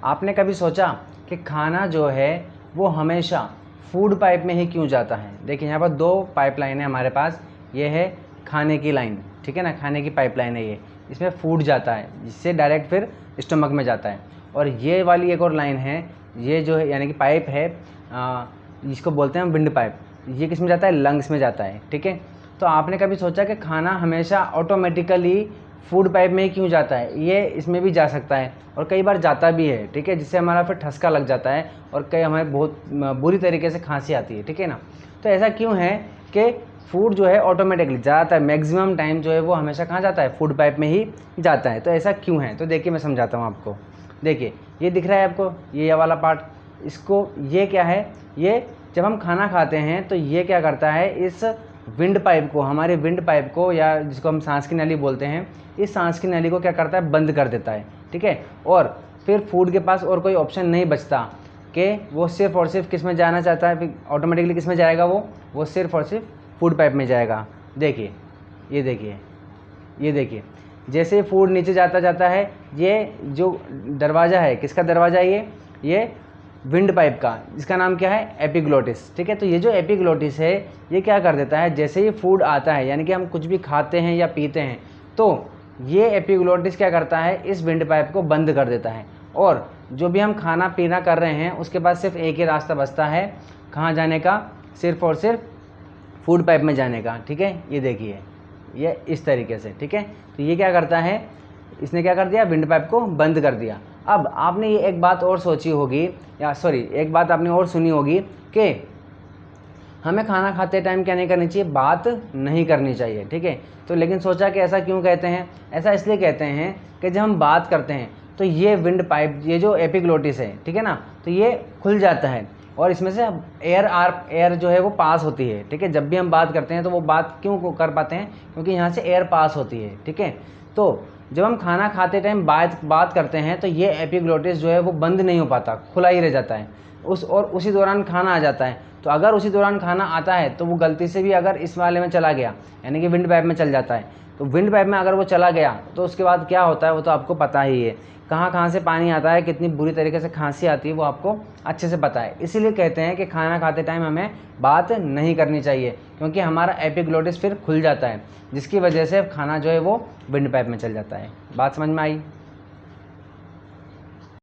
आपने कभी सोचा कि खाना जो है वो हमेशा फूड पाइप में ही क्यों जाता है? देखिए यहाँ पर दो पाइपलाइन है हमारे पास। ये है खाने की लाइन, ठीक है ना, खाने की पाइपलाइन है ये, इसमें फूड जाता है जिससे डायरेक्ट फिर स्टमक में जाता है। और ये वाली एक और लाइन है, ये जो है यानी कि पाइप है, जिसको बोलते हैं विंड पाइप, ये किस में जाता है? लंग्स में जाता है, ठीक है। तो आपने कभी सोचा कि खाना हमेशा ऑटोमेटिकली फूड पाइप में ही क्यों जाता है? ये इसमें भी जा सकता है और कई बार जाता भी है, ठीक है, जिससे हमारा फिर ठसका लग जाता है और कई हमें बहुत बुरी तरीके से खांसी आती है, ठीक है ना। तो ऐसा क्यों है कि फूड जो है ऑटोमेटिकली ज़्यादातर मैक्सिमम टाइम जो है वो हमेशा कहाँ जाता है? फूड पाइप में ही जाता है। तो ऐसा क्यों है? तो देखिए मैं समझाता हूँ आपको। देखिए ये दिख रहा है आपको, ये वाला पार्ट, इसको ये क्या है? ये जब हम खाना खाते हैं तो ये क्या करता है, इस विंड पाइप को, हमारे विंड पाइप को, या जिसको हम सांस की नली बोलते हैं, इस सांस की नली को क्या करता है? बंद कर देता है, ठीक है। और फिर फूड के पास और कोई ऑप्शन नहीं बचता कि वो सिर्फ और सिर्फ किस में जाना चाहता है, फिर ऑटोमेटिकली किस में जाएगा? वो सिर्फ और सिर्फ फूड पाइप में जाएगा। देखिए ये देखिए, ये देखिए, जैसे फूड नीचे जाता जाता है, ये जो दरवाज़ा है, किसका दरवाज़ा है? ये विंड पाइप का, जिसका नाम क्या है? एपिग्लोटिस, ठीक है। तो ये जो एपिग्लोटिस है ये क्या कर देता है, जैसे ही फूड आता है, यानी कि हम कुछ भी खाते हैं या पीते हैं, तो ये एपिग्लोटिस क्या करता है? इस विंड पाइप को बंद कर देता है। और जो भी हम खाना पीना कर रहे हैं उसके बाद सिर्फ एक ही रास्ता बचता है, कहाँ जाने का? सिर्फ और सिर्फ फूड पाइप में जाने का, ठीक है। ये देखिए ये इस तरीके से, ठीक है। तो ये क्या करता है, इसने क्या कर दिया? विंड पाइप को बंद कर दिया। अब आपने ये एक बात और सोची होगी, या सॉरी एक बात आपने और सुनी होगी कि हमें खाना खाते टाइम क्या नहीं करनी चाहिए? बात नहीं करनी चाहिए, ठीक है। तो लेकिन सोचा कि ऐसा क्यों कहते हैं? ऐसा इसलिए कहते हैं कि जब हम बात करते हैं तो ये विंड पाइप, ये जो एपिग्लोटिस है, ठीक है ना, तो ये खुल जाता है और इसमें से एयर जो है वो पास होती है, ठीक है। जब भी हम बात करते हैं तो वो बात क्यों कर पाते हैं? क्योंकि यहाँ से एयर पास होती है, ठीक है। तो जब हम खाना खाते टाइम बात करते हैं तो ये एपिग्लोटिस जो है वो बंद नहीं हो पाता, खुला ही रह जाता है, उसी दौरान खाना आ जाता है। तो अगर उसी दौरान खाना आता है तो वो गलती से भी अगर इस वाले में चला गया, यानी कि विंड पाइप में चल जाता है, तो विंड पाइप में अगर वो चला गया तो उसके बाद क्या होता है वो तो आपको पता ही है, कहाँ कहाँ से पानी आता है, कितनी बुरी तरीके से खांसी आती है, वो आपको अच्छे से पता है। इसीलिए कहते हैं कि खाना खाते टाइम हमें बात नहीं करनी चाहिए, क्योंकि हमारा एपिग्लोटिस फिर खुल जाता है, जिसकी वजह से खाना जो है वो विंड पाइप में चल जाता है। बात समझ में आई?